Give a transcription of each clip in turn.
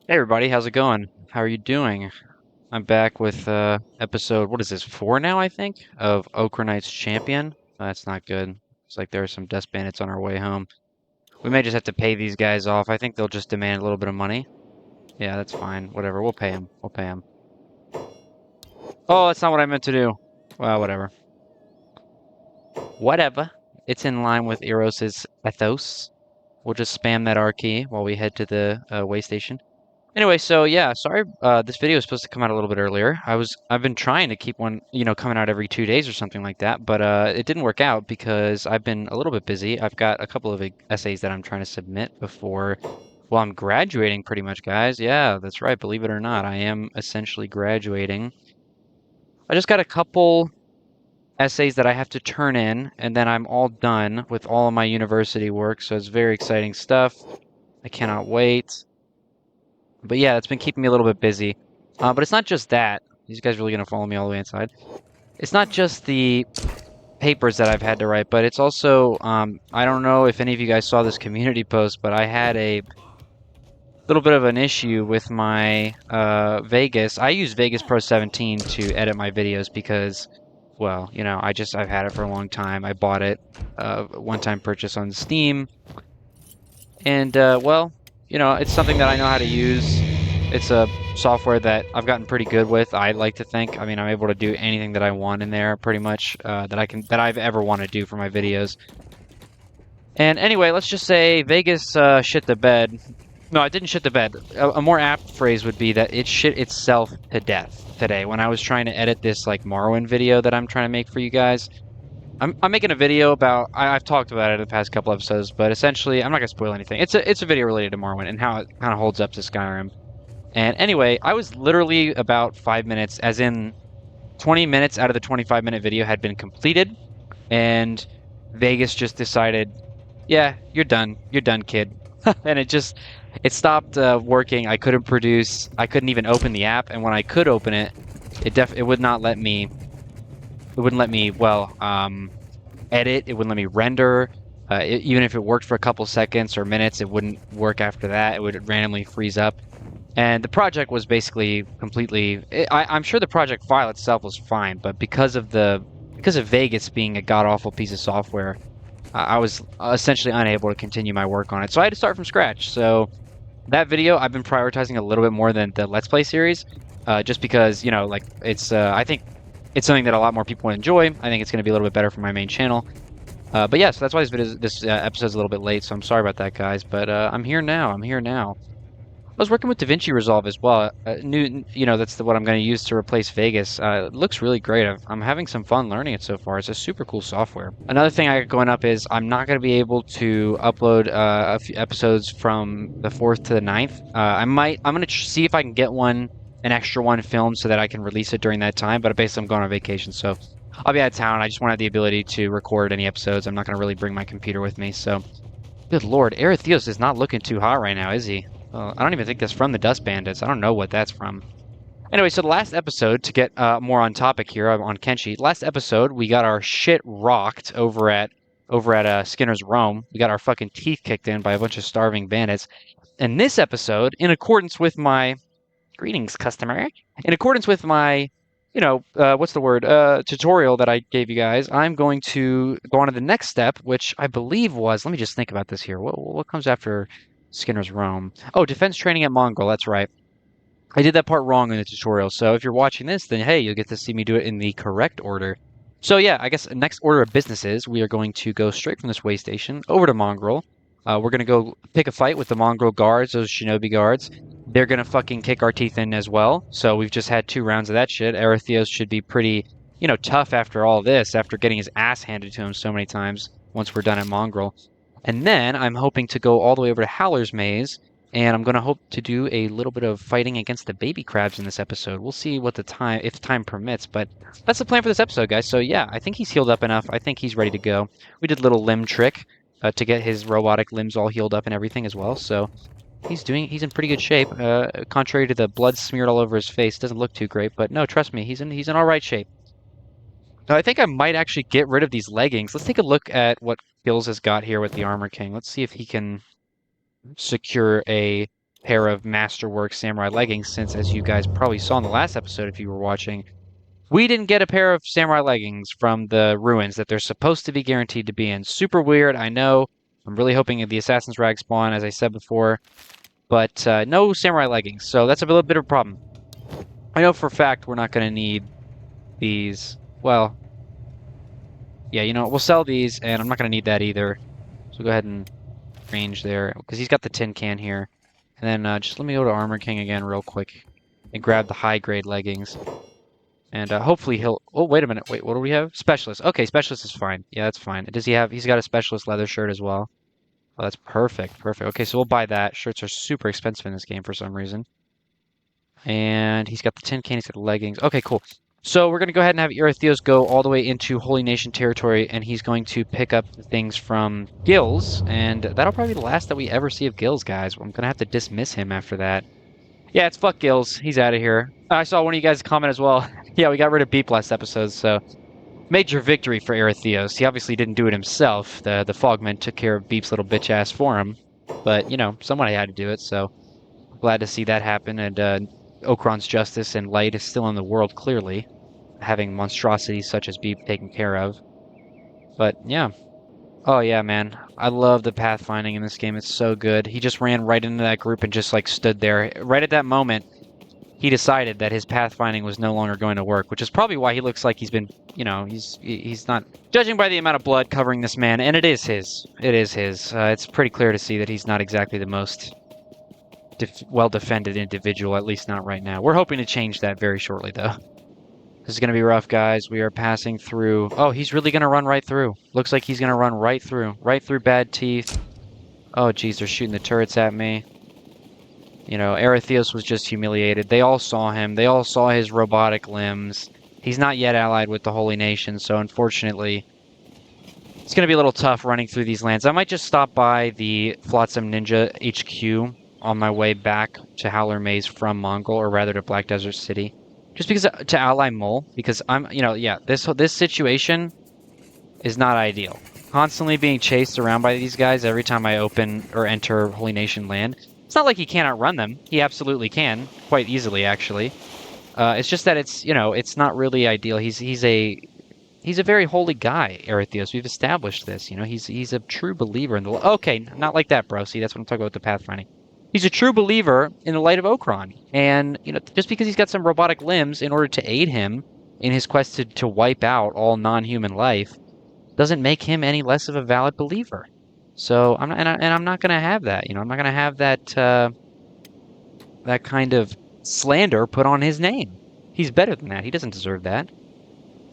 Hey everybody, how's it going? How are you doing? I'm back with episode, what is this, 4 now, I think, of Okranite's Champion. That's not good. It's like there are some dust bandits on our way home. We may just have to pay these guys off. I think they'll just demand a little bit of money. Yeah, that's fine. Whatever, we'll pay them. We'll pay them. Oh, that's not what I meant to do. Well, whatever. Whatever. It's in line with Eros's ethos. We'll just spam that R key while we head to the way station. Anyway, so yeah, sorry, this video was supposed to come out a little bit earlier. I've been trying to keep one, coming out every 2 days or something like that, but it didn't work out because I've been a little bit busy. I've got a couple of essays that I'm trying to submit before, well, I'm graduating pretty much, guys. Yeah, that's right. Believe it or not, I am essentially graduating. I just got a couple essays that I have to turn in, and then I'm all done with all of my university work, so it's very exciting stuff. I cannot wait. But yeah, it's been keeping me a little bit busy. But it's not just that. These guys really gonna follow me all the way inside. It's not just the papers that I've had to write, but it's also I don't know if any of you guys saw this community post, but I had a little bit of an issue with my Vegas. I use Vegas Pro 17 to edit my videos because, well, I've had it for a long time. I bought it one-time purchase on Steam, and well, it's something that I know how to use. It's a software that I've gotten pretty good with. I like to think. I mean, I'm able to do anything that I want in there, pretty much that I've ever want to do for my videos. And anyway, let's just say Vegas shit the bed. No, it didn't shit the bed. A more apt phrase would be that it shit itself to death today when I was trying to edit this like Morrowind video that I'm trying to make for you guys. I'm making a video about. I've talked about it in the past couple episodes, but essentially, I'm not gonna spoil anything. It's a video related to Morrowind and how it kind of holds up to Skyrim. And anyway, I was literally about 5 minutes, as in 20 minutes out of the 25-minute video had been completed, and Vegas just decided, yeah, you're done. You're done, kid. And it stopped working. I couldn't produce. I couldn't even open the app, and when I could open it, it would not let me. It wouldn't let me, well, edit. It wouldn't let me render. Even if it worked for a couple seconds or minutes, it wouldn't work after that. It would randomly freeze up. And the project was basically completely. I'm sure the project file itself was fine, but because of Vegas being a god awful piece of software, I was essentially unable to continue my work on it. So I had to start from scratch. So that video I've been prioritizing a little bit more than the Let's Play series, just because like it's. I think it's something that a lot more people enjoy. I think it's going to be a little bit better for my main channel. But yeah, so that's why this episode's a little bit late. So I'm sorry about that, guys. But I'm here now. I'm here now. I was working with DaVinci Resolve as well. That's what I'm going to use to replace Vegas. It looks really great. I'm having some fun learning it so far. It's a super cool software. Another thing I got going up is I'm not going to be able to upload a few episodes from the 4th to the 9th. I'm going to see if I can get an extra one filmed so that I can release it during that time. But basically, I'm going on vacation, so I'll be out of town. I just want to have the ability to record any episodes. I'm not going to really bring my computer with me, so. Good lord, Erytheos is not looking too hot right now, is he? I don't even think that's from the Dust Bandits. I don't know what that's from. Anyway, so the last episode, to get more on topic here on Kenshi, last episode we got our shit rocked over at Skinner's Rome. We got our fucking teeth kicked in by a bunch of starving bandits. And this episode, in accordance with my greetings, customer, in accordance with my what's the word? Tutorial that I gave you guys. I'm going to go on to the next step, which I believe was. Let me just think about this here. What comes after Skinner's Rome? Oh, defense training at Mongrel. That's right. I did that part wrong in the tutorial. So if you're watching this, then hey, you'll get to see me do it in the correct order. So yeah, I guess next order of business is we are going to go straight from this way station over to Mongrel. We're going to go pick a fight with the Mongrel guards, those shinobi guards. They're going to fucking kick our teeth in as well. So we've just had 2 rounds of that shit. Erytheos should be pretty, tough after all this, after getting his ass handed to him so many times once we're done at Mongrel. And then I'm hoping to go all the way over to Howler's Maze, and I'm going to hope to do a little bit of fighting against the baby crabs in this episode. We'll see if time permits, but that's the plan for this episode, guys. So yeah, I think he's healed up enough. I think he's ready to go. We did a little limb trick to get his robotic limbs all healed up and everything as well. So he's in pretty good shape. Contrary to the blood smeared all over his face, doesn't look too great. But no, trust me, he's in all right shape. Now, I think I might actually get rid of these leggings. Let's take a look at what Gills has got here with the Armor King. Let's see if he can secure a pair of masterwork samurai leggings since, as you guys probably saw in the last episode if you were watching, we didn't get a pair of samurai leggings from the ruins that they're supposed to be guaranteed to be in. Super weird, I know. I'm really hoping the Assassin's Rag spawn, as I said before, but no samurai leggings, so that's a little bit of a problem. I know for a fact we're not going to need these. Well, yeah, you know what? We'll sell these, and I'm not going to need that either. So go ahead and range there, because he's got the tin can here. And then just let me go to Armor King again real quick and grab the high-grade leggings. And hopefully he'll... Oh, wait a minute. Wait, what do we have? Specialist. Okay, Specialist is fine. Yeah, that's fine. Does he have... He's got a Specialist leather shirt as well. Oh, that's perfect. Perfect. Okay, so we'll buy that. Shirts are super expensive in this game for some reason. And he's got the tin can. He's got the leggings. Okay, cool. So we're going to go ahead and have Erytheos go all the way into Holy Nation territory, and he's going to pick up things from Gills, and that'll probably be the last that we ever see of Gills, guys. I'm going to have to dismiss him after that. Yeah, it's fuck Gills. He's out of here. I saw one of you guys comment as well. Yeah, we got rid of Beep last episode, so major victory for Erytheos. He obviously didn't do it himself. The Fogmen took care of Beep's little bitch ass for him, but, you know, somebody had to do it, so glad to see that happen, and Okran's justice and light is still in the world, clearly, having monstrosities such as Beep taken care of. But, yeah. Oh, yeah, man. I love the pathfinding in this game. It's so good. He just ran right into that group and just, like, stood there. Right at that moment, he decided that his pathfinding was no longer going to work, which is probably why he looks like he's been, you know, he's not... Judging by the amount of blood covering this man, and it is his. It is his. It's pretty clear to see that he's not exactly the most well-defended individual, at least not right now. We're hoping to change that very shortly, though. This is going to be rough, guys. We are passing through... Oh, he's really going to run right through. Looks like he's going to run right through. Right through Bad Teeth. Oh, geez, they're shooting the turrets at me. You know, Erytheos was just humiliated. They all saw him. They all saw his robotic limbs. He's not yet allied with the Holy Nation, so unfortunately, it's going to be a little tough running through these lands. I might just stop by the Flotsam Ninja HQ on my way back to Howler Maze from Mongol, or rather to Black Desert City. Just because to ally Mole, because I'm, you know, yeah, this situation is not ideal. Constantly being chased around by these guys every time I open or enter Holy Nation land. It's not like he can't outrun them. He absolutely can, quite easily, actually. It's just that it's, you know, it's not really ideal. He's a very holy guy, Erytheos. We've established this. You know, he's a true believer in the. Okay, not like that, bro. See, that's what I'm talking about with the pathfinding. He's a true believer in the light of Okran. And, you know, just because he's got some robotic limbs in order to aid him in his quest to wipe out all non-human life doesn't make him any less of a valid believer. So, I'm not going to have that. You know, I'm not going to have that, that kind of slander put on his name. He's better than that. He doesn't deserve that.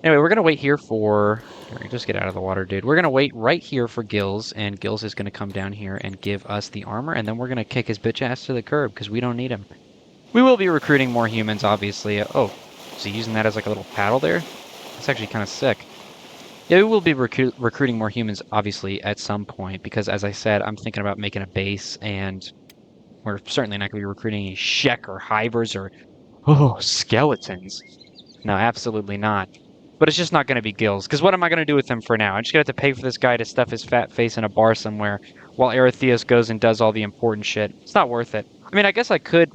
Anyway, we're going to wait here for... Just get out of the water, dude. We're going to wait right here for Gills, and Gills is going to come down here and give us the armor, and then we're going to kick his bitch ass to the curb, because we don't need him. We will be recruiting more humans, obviously. Oh, is he using that as like a little paddle there? That's actually kind of sick. Yeah, we will be recruiting more humans, obviously, at some point, because as I said, I'm thinking about making a base, and we're certainly not going to be recruiting any Shek or Hivers or, skeletons. No, absolutely not. But it's just not going to be Gills, because what am I going to do with him for now? I'm just going to have to pay for this guy to stuff his fat face in a bar somewhere while Erytheos goes and does all the important shit. It's not worth it. I mean, I guess I could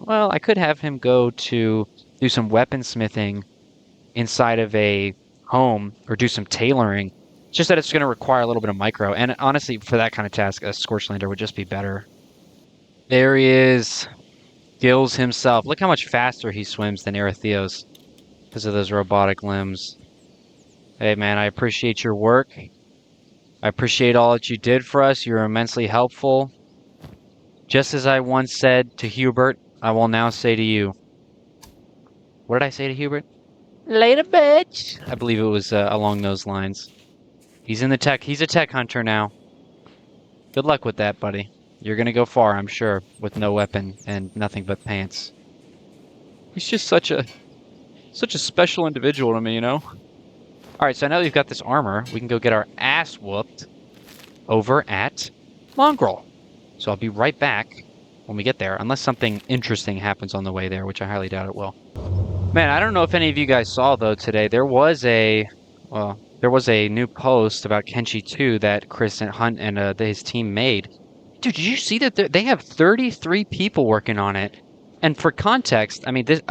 have him go to do some weaponsmithing inside of a home or do some tailoring. It's just that it's going to require a little bit of micro, and honestly, for that kind of task, a Scorchlander would just be better. There he is. Gills himself. Look how much faster he swims than Erytheos because of those robotic limbs. Hey, man, I appreciate your work. I appreciate all that you did for us. You were immensely helpful. Just as I once said to Hubert, I will now say to you. What did I say to Hubert? Later, bitch. I believe it was along those lines. He's in the tech. He's a tech hunter now. Good luck with that, buddy. You're gonna go far, I'm sure, with no weapon and nothing but pants. He's just such a special individual to me, you know? Alright, so now that we've got this armor, we can go get our ass whooped over at Mongrel. So I'll be right back when we get there, unless something interesting happens on the way there, which I highly doubt it will. Man, I don't know if any of you guys saw, though, today. There was a new post about Kenshi 2 that Chris and Hunt and his team made. Dude, did you see that they have 33 people working on it? And for context, I mean, this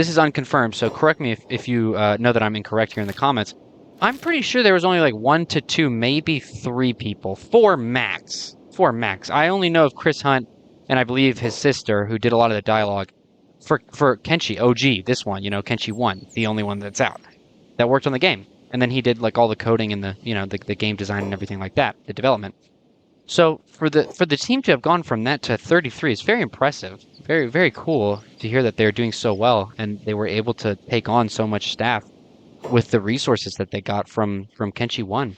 is unconfirmed, so correct me if you know that I'm incorrect here in the comments. I'm pretty sure there was only like 1 to 2, maybe 3 people, 4 max, 4 max. I only know of Chris Hunt and I believe his sister who did a lot of the dialogue for Kenshi OG, this one, Kenshi 1, the only one that's out that worked on the game. And then he did like all the coding and the game design and everything like that, the development. So for the team to have gone from that to 33 is very impressive. Very, very cool to hear that they're doing so well and they were able to take on so much staff with the resources that they got from Kenshi 1.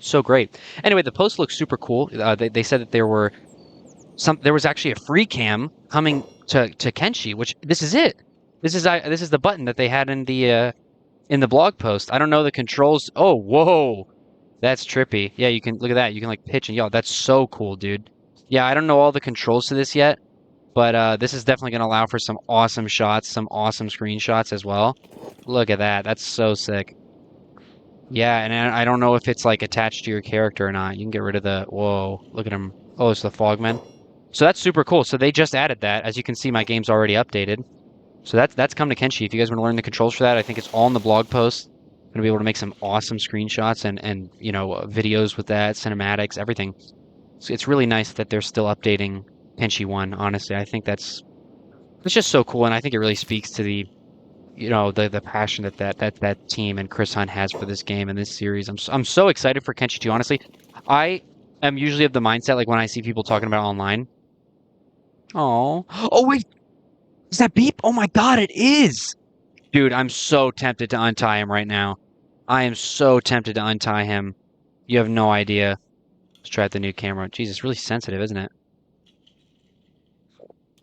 So great. Anyway, the post looks super cool. They said that there was actually a free cam coming to Kenshi, which this is it. This is the button that they had in the blog post. I don't know the controls. Oh, whoa. That's trippy. Yeah, you can look at that. You can like pitch and yell. That's so cool, dude. Yeah, I don't know all the controls to this yet, but this is definitely going to allow for some awesome shots, some awesome screenshots as well. Look at that. That's so sick. Yeah, and I don't know if it's like attached to your character or not. You can get rid of the, whoa, look at him. Oh, it's the Fogman. So that's super cool. So they just added that. As you can see, my game's already updated. So that's come to Kenshi. If you guys want to learn the controls for that, I think it's all in the blog post. Going to be able to make some awesome screenshots and videos with that, cinematics, everything. So it's really nice that they're still updating Kenshi 1, honestly. I think it's just so cool, and I think it really speaks to the passion that team and Chris Hunt has for this game and this series. I'm so excited for Kenshi 2, honestly. I am usually of the mindset, like when I see people talking about it online. Oh wait, is that Beep? Oh my God, it is! Dude, I'm so tempted to untie him right now. I am so tempted to untie him. You have no idea. Let's try out the new camera. Jeez, it's really sensitive, isn't it?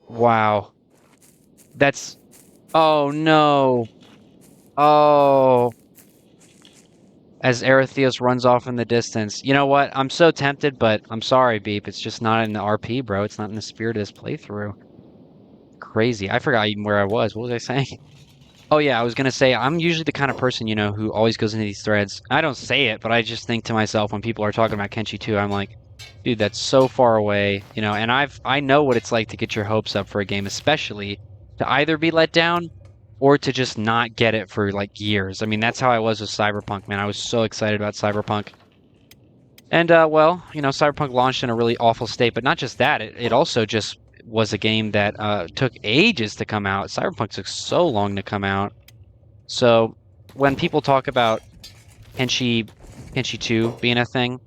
Wow. That's... Oh, no. Oh. As Erytheos runs off in the distance. You know what? I'm so tempted, but I'm sorry, Beep. It's just not in the RP, bro. It's not in the spirit of this playthrough. Crazy. I forgot even where I was. What was I saying? Oh yeah, I was gonna say I'm usually the kind of person, who always goes into these threads. I don't say it, but I just think to myself when people are talking about Kenshi 2, I'm like, dude, that's so far away, and I know what it's like to get your hopes up for a game, especially to either be let down or to just not get it for like years. I mean, that's how I was with Cyberpunk, man. I was so excited about Cyberpunk. And well, Cyberpunk launched in a really awful state, but not just that, it also just was a game that took ages to come out. Cyberpunk took so long to come out. So when people talk about Kenshi 2 being a thing,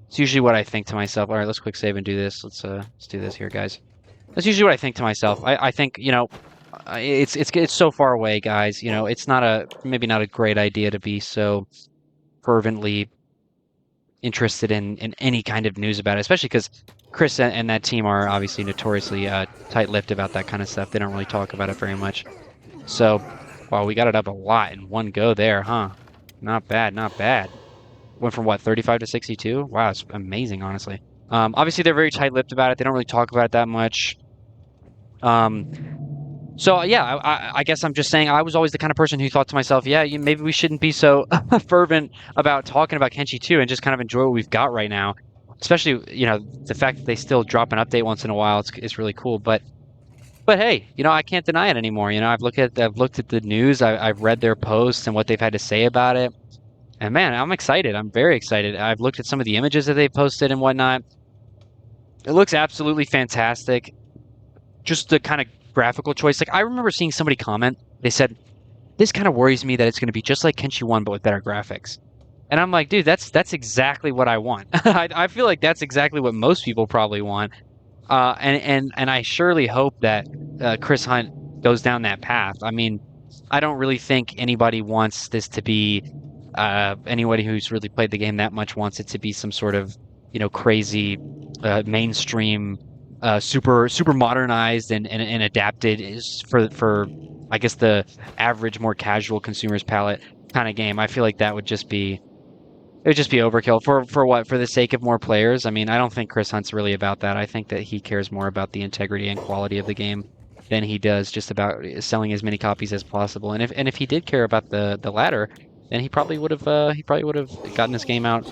it's usually what I think to myself. All right, let's quick save and do this. Let's do this here, guys. That's usually what I think to myself. I think, it's so far away, guys. It's maybe not a great idea to be so fervently interested in any kind of news about it, especially because Chris and that team are obviously notoriously tight-lipped about that kind of stuff. They don't really talk about it very much. So, wow, we got it up a lot in one go there, huh? Not bad, not bad. Went from what, 35 to 62? Wow, it's amazing, honestly. Obviously, they're very tight-lipped about it. They don't really talk about it that much. So yeah, I guess I'm just saying I was always the kind of person who thought to myself, yeah, maybe we shouldn't be so fervent about talking about Kenshi 2 and just kind of enjoy what we've got right now. Especially, the fact that they still drop an update once in a while, it's really cool. But hey, I can't deny it anymore. I've looked at the news, I've read their posts and what they've had to say about it. And man, I'm excited. I'm very excited. I've looked at some of the images that they've posted and whatnot. It looks absolutely fantastic. Just the kind of graphical choice. Like, I remember seeing somebody comment, they said, this kind of worries me that it's going to be just like Kenshi 1, but with better graphics. And I'm like, dude, that's exactly what I want. I feel like that's exactly what most people probably want. And I surely hope that Chris Hunt goes down that path. I mean, I don't really think anybody wants this to be, anybody who's really played the game that much wants it to be some sort of, crazy mainstream super modernized and adapted is for I guess the average, more casual consumer's palette kind of game. I feel like that would just be overkill for what, for the sake of more players. I mean, I don't think Chris Hunt's really about that. I think that he cares more about the integrity and quality of the game than he does just about selling as many copies as possible. And if he did care about the latter, then he probably would have gotten his game out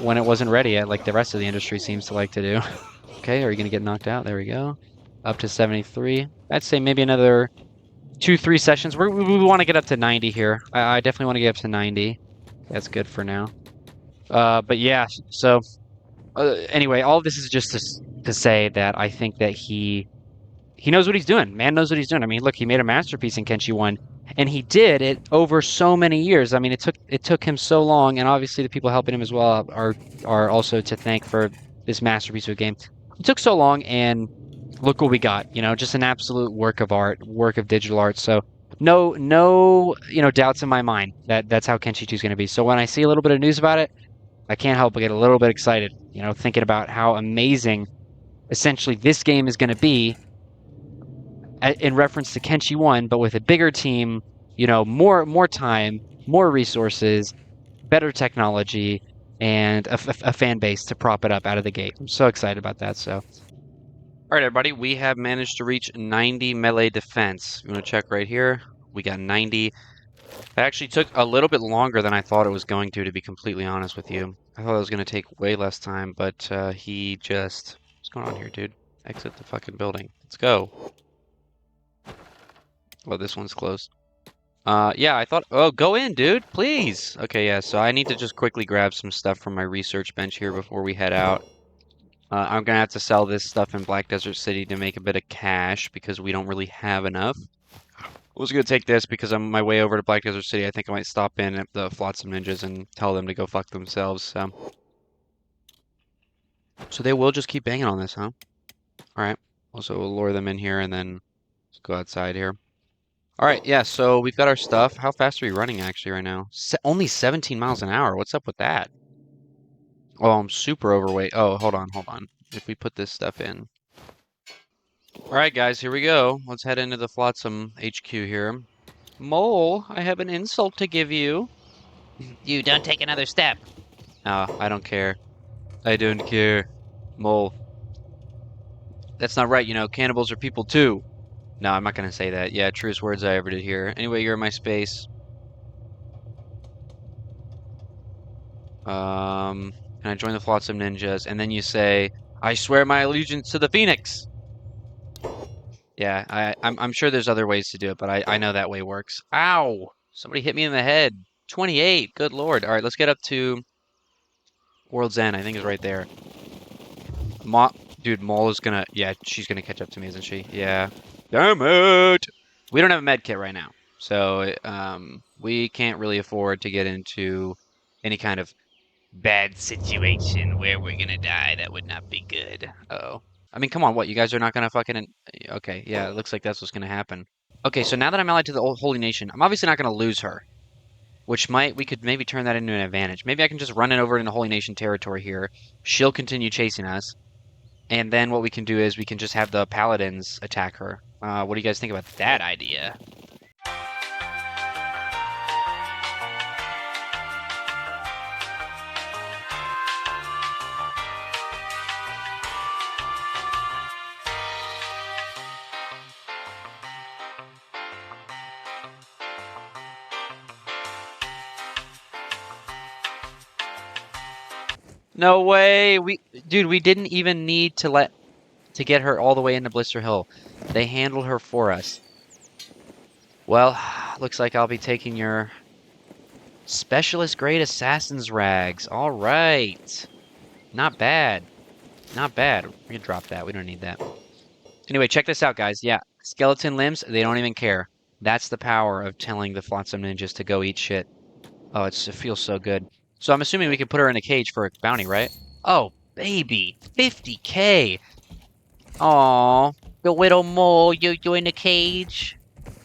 when it wasn't ready, like the rest of the industry seems to like to do. Okay, are you gonna get knocked out? There we go. Up to 73. I'd say maybe another 2, 3 sessions. We want to get up to 90 here. I definitely want to get up to 90. That's good for now. But yeah, so anyway, all of this is just to say that I think that he knows what he's doing. Man knows what he's doing. I mean, look, he made a masterpiece in Kenshi 1, and he did it over so many years. I mean, it took him so long, and obviously the people helping him as well are also to thank for this masterpiece of a game. It took so long, and look what we got. Just an absolute work of art, work of digital art. So no, doubts in my mind that that's how Kenshi 2 is going to be. So when I see a little bit of news about it, I can't help but get a little bit excited. Thinking about how amazing essentially this game is going to be in reference to Kenshi 1, but with a bigger team, more time, more resources, better technology, and a fan base to prop it up out of the gate. I'm so excited about that. So, all right, everybody, we have managed to reach 90 melee defense. You want to check right here? We got 90. It actually took a little bit longer than I thought it was going to be completely honest with you. I thought it was going to take way less time, but he just... What's going on here, dude? Exit the fucking building. Let's go. Oh, this one's closed. Yeah, I thought... Oh, go in, dude, please! Okay, yeah, so I need to just quickly grab some stuff from my research bench here before we head out. I'm gonna have to sell this stuff in Black Desert City to make a bit of cash because we don't really have enough. I was gonna take this because on my way over to Black Desert City, I think I might stop in at the Flotsam Ninjas and tell them to go fuck themselves, So they will just keep banging on this, huh? Alright. Also, we'll lure them in here and then just go outside here. Alright, yeah, so we've got our stuff. How fast are we running actually right now? Only 17 miles an hour. What's up with that? Oh, I'm super overweight. Oh, hold on. If we put this stuff in. Alright, guys, here we go. Let's head into the Flotsam HQ here. Mole, I have an insult to give you. You don't take another step. I don't care. I don't care. Mole. That's not right, cannibals are people too. No, I'm not gonna say that. Yeah, truest words I ever did hear. Anyway, you're in my space. Can I join the Flotsam Ninjas? And then you say, I swear my allegiance to the Phoenix. Yeah, I'm sure there's other ways to do it, but I know that way works. Ow! Somebody hit me in the head. 28. Good lord. All right, let's get up to World's End. I think is right there. Dude, Mole is gonna... Yeah, she's gonna catch up to me, isn't she? Yeah. Damn it! We don't have a med kit right now. So, we can't really afford to get into any kind of Bad situation where we're gonna die. That would not be good. Uh-oh. I mean, come on, what? You guys are not gonna fucking... Okay, yeah, it looks like that's what's gonna happen. Okay, so now that I'm allied to the Holy Nation, I'm obviously not gonna lose her. We could maybe turn that into an advantage. Maybe I can just run it over into Holy Nation territory here. She'll continue chasing us. And then what we can do is we can just have the Paladins attack her. What do you guys think about that idea? No way! Dude, we didn't even need to get her all the way into Blister Hill. They handled her for us. Well, looks like I'll be taking your Specialist Grade Assassin's Rags. All right. Not bad. Not bad. We can drop that. We don't need that. Anyway, check this out, guys. Yeah, skeleton limbs, they don't even care. That's the power of telling the Flotsam Ninjas to go eat shit. Oh, it feels so good. So I'm assuming we can put her in a cage for a bounty, right? Oh, baby. 50K. Aw. The little mole, you in a cage?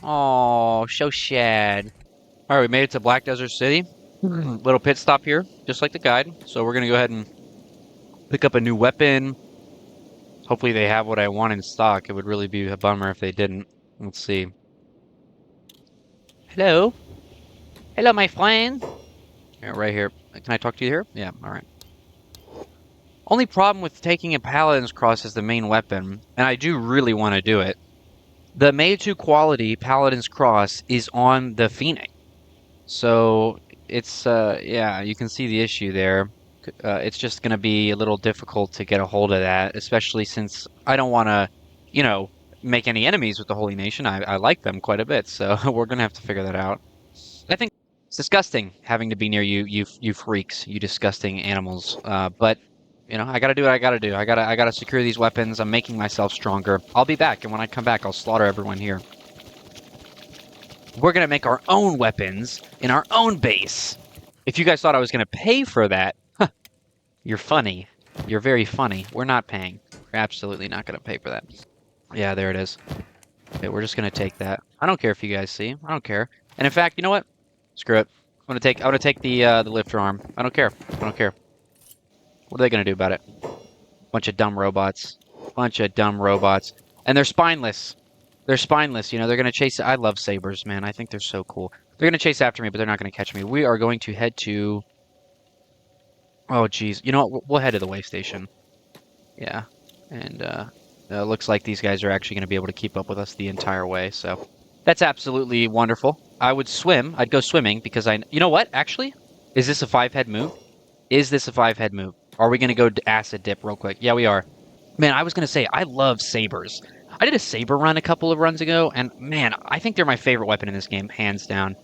Aw, so sad. Alright, we made it to Black Desert City. Little pit stop here, just like the guide. So we're gonna go ahead and pick up a new weapon. Hopefully they have what I want in stock. It would really be a bummer if they didn't. Let's see. Hello? Hello, my friend. Yeah, right here. Can I talk to you here? Yeah, alright. Only problem with taking a Paladin's Cross as the main weapon, and I do really want to do it, the Mage 2 quality Paladin's Cross is on the Phoenix. So, it's, yeah, you can see the issue there. It's just going to be a little difficult to get a hold of that, especially since I don't want to, you know, make any enemies with the Holy Nation. I like them quite a bit, so we're going to have to figure that out. I think it's disgusting having to be near you, you freaks, you disgusting animals. But I got to do what I got to do. I got to secure these weapons. I'm making myself stronger. I'll be back, and when I come back, I'll slaughter everyone here. We're going to make our own weapons in our own base. If you guys thought I was going to pay for that, you're funny. You're very funny. We're not paying. We're absolutely not going to pay for that. Yeah, there it is. Okay, we're just going to take that. I don't care if you guys see. I don't care. And in fact, you know what? Screw it. I'm gonna take the lifter arm. I don't care. I don't care. What are they gonna do about it? Bunch of dumb robots. Bunch of dumb robots. And they're spineless. They're spineless. They're gonna chase. I love sabers, man. I think they're so cool. They're gonna chase after me, but they're not gonna catch me. We are going to head to. Oh, geez. You know what? We'll head to the way station. Yeah. And it looks like these guys are actually gonna be able to keep up with us the entire way. So that's absolutely wonderful. I would swim. I'd go swimming because You know what? Actually, is this a 5-head move? Is this a 5-head move? Are we gonna go acid dip real quick? Yeah, we are. Man, I was gonna say I love sabers. I did a saber run a couple of runs ago, and man, I think they're my favorite weapon in this game, hands down.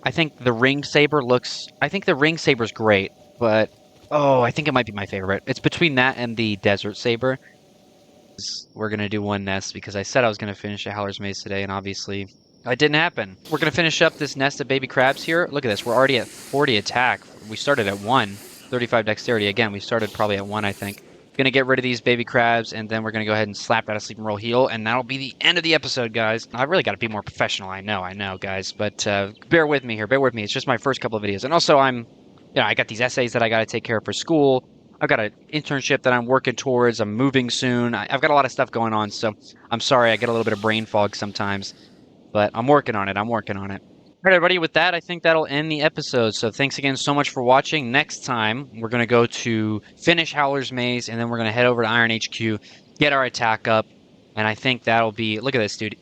I think the ring saber looks. I think the ring saber's great, but oh, I think it might be my favorite. It's between that and the desert saber. We're gonna do one nest because I said I was gonna finish a Howler's Maze today, and obviously it didn't happen. We're gonna finish up this nest of baby crabs here. Look at this. We're already at 40 attack. We started at 1, 35 dexterity. Again, we started probably at 1, I think. Gonna get rid of these baby crabs, and then we're gonna go ahead and slap out a sleep and roll heal, and that'll be the end of the episode, guys. I really gotta be more professional. I know, guys, but bear with me here. Bear with me. It's just my first couple of videos, and also I got these essays that I gotta take care of for school. I've got an internship that I'm working towards. I'm moving soon. I've got a lot of stuff going on, so I'm sorry I get a little bit of brain fog sometimes, but I'm working on it. I'm working on it. All right, everybody, with that, I think that'll end the episode. So thanks again so much for watching. Next time, we're going to go to finish Howler's Maze, and then we're going to head over to Iron HQ, get our attack up, and I think that'll be... Look at this, dude.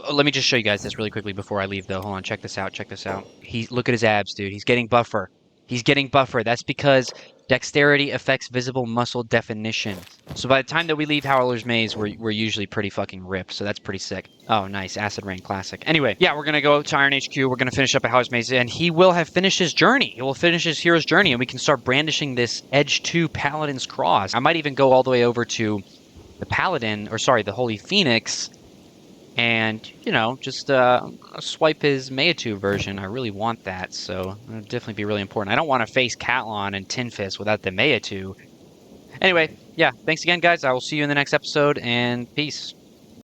Let me just show you guys this really quickly before I leave, though. Hold on, check this out, check this out. Look at his abs, dude. He's getting buffer. He's getting buffer. That's because dexterity affects visible muscle definition. So by the time that we leave Howler's Maze, we're usually pretty fucking ripped. So that's pretty sick. Oh, nice. Acid Rain Classic. Anyway, yeah, we're going to go to Iron HQ. We're going to finish up at Howler's Maze, and he will have finished his journey. He will finish his hero's journey, and we can start brandishing this Edge 2 Paladin's Cross. I might even go all the way over to the Paladin, or sorry, the Holy Phoenix, and, just swipe his Mewtwo version. I really want that, so it'll definitely be really important. I don't want to face Catlon and Tin Fist without the Mewtwo. Anyway, yeah, thanks again, guys. I will see you in the next episode, and peace.